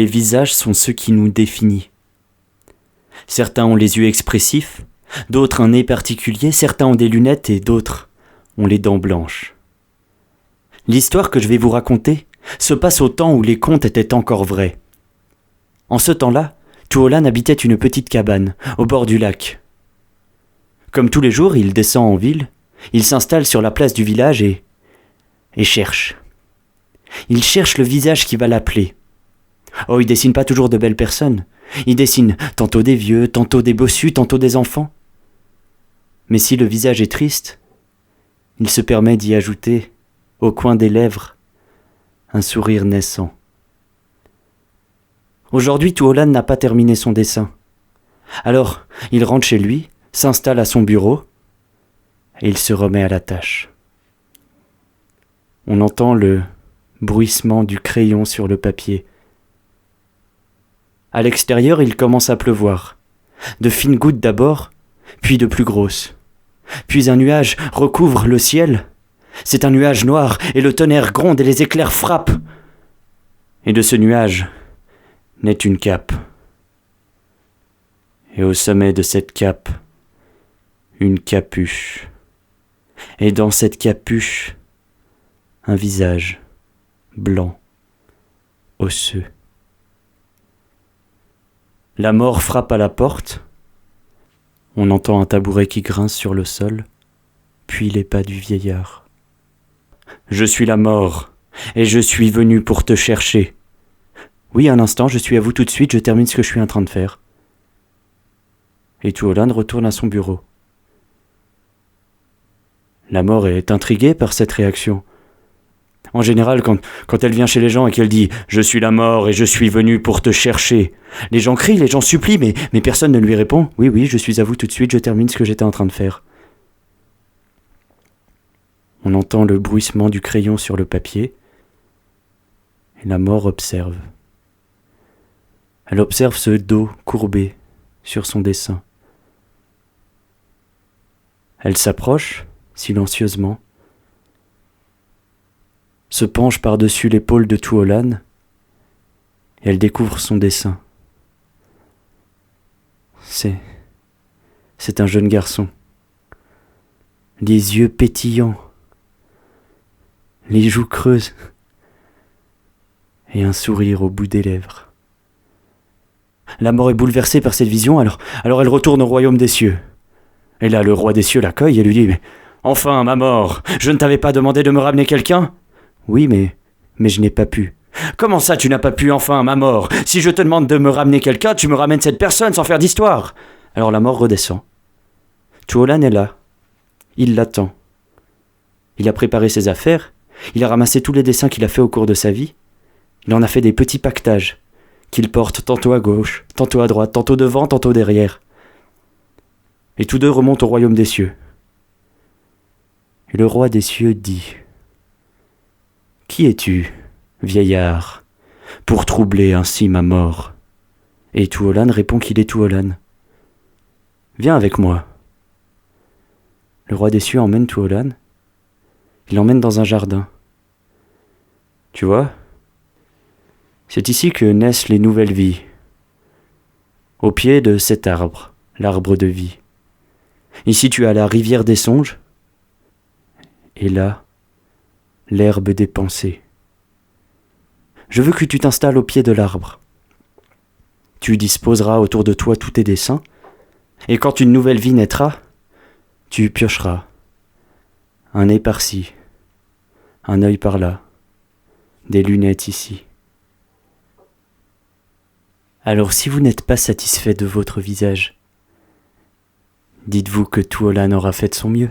les visages sont ce qui nous définit. Certains ont les yeux expressifs, d'autres un nez particulier, certains ont des lunettes et d'autres ont les dents blanches. L'histoire que je vais vous raconter se passe au temps où les contes étaient encore vrais. En ce temps-là, Tuolan habitait une petite cabane, au bord du lac. Comme tous les jours, il descend en ville, il s'installe sur la place du village et cherche. Il cherche le visage qui va l'appeler. Oh, il dessine pas toujours de belles personnes. Il dessine tantôt des vieux, tantôt des bossus, tantôt des enfants. Mais si le visage est triste, il se permet d'y ajouter, au coin des lèvres, un sourire naissant. Aujourd'hui, Tuolan n'a pas terminé son dessin. Alors, il rentre chez lui, s'installe à son bureau, et il se remet à la tâche. On entend le bruissement du crayon sur le papier. À l'extérieur, il commence à pleuvoir. De fines gouttes d'abord, puis de plus grosses. Puis un nuage recouvre le ciel. C'est un nuage noir, et le tonnerre gronde et les éclairs frappent. Et de ce nuage naît une cape. Et au sommet de cette cape, une capuche. Et dans cette capuche, un visage blanc, osseux. La mort frappe à la porte. On entend un tabouret qui grince sur le sol, puis les pas du vieillard. « Je suis la mort, et je suis venu pour te chercher. »« Oui, un instant, je suis à vous tout de suite, je termine ce que je suis en train de faire. » Et Tuolan retourne à son bureau. La mort est intriguée par cette réaction. En général, quand elle vient chez les gens et qu'elle dit « Je suis la mort et je suis venu pour te chercher », les gens crient, les gens supplient, mais personne ne lui répond « Oui, je suis à vous tout de suite, je termine ce que j'étais en train de faire. » On entend le bruissement du crayon sur le papier et la mort observe. Elle observe ce dos courbé sur son dessin. Elle s'approche, silencieusement, se penche par-dessus l'épaule de Tuolan et elle découvre son dessin. C'est un jeune garçon. Les yeux pétillants, les joues creuses et un sourire au bout des lèvres. La mort est bouleversée par cette vision, alors elle retourne au royaume des cieux. Et là, le roi des cieux l'accueille et lui dit « Enfin, ma mort, je ne t'avais pas demandé de me ramener quelqu'un ?»« Oui, mais je n'ai pas pu. »« Comment ça, tu n'as pas pu, enfin, ma mort ? Si je te demande de me ramener quelqu'un, tu me ramènes cette personne sans faire d'histoire. » Alors la mort redescend. Tuolan est là. Il l'attend. Il a préparé ses affaires, il a ramassé tous les dessins qu'il a fait au cours de sa vie. Il en a fait des petits paquetages qu'il porte tantôt à gauche, tantôt à droite, tantôt devant, tantôt derrière. Et tous deux remontent au royaume des cieux. Et le roi des cieux dit « Qui es-tu, vieillard, pour troubler ainsi ma mort ?» Et Tuolan répond qu'il est Tuolan. « Viens avec moi. » Le roi des cieux emmène Tuolan. Il l'emmène dans un jardin. « Tu vois, c'est ici que naissent les nouvelles vies. Au pied de cet arbre, l'arbre de vie. Ici tu as la rivière des songes, et là, l'herbe des pensées. Je veux que tu t'installes au pied de l'arbre. Tu disposeras autour de toi tous tes dessins, et quand une nouvelle vie naîtra, tu piocheras. Un nez par-ci, un œil par-là, des lunettes ici. Alors si vous n'êtes pas satisfait de votre visage, dites-vous que Tuolan aura fait de son mieux.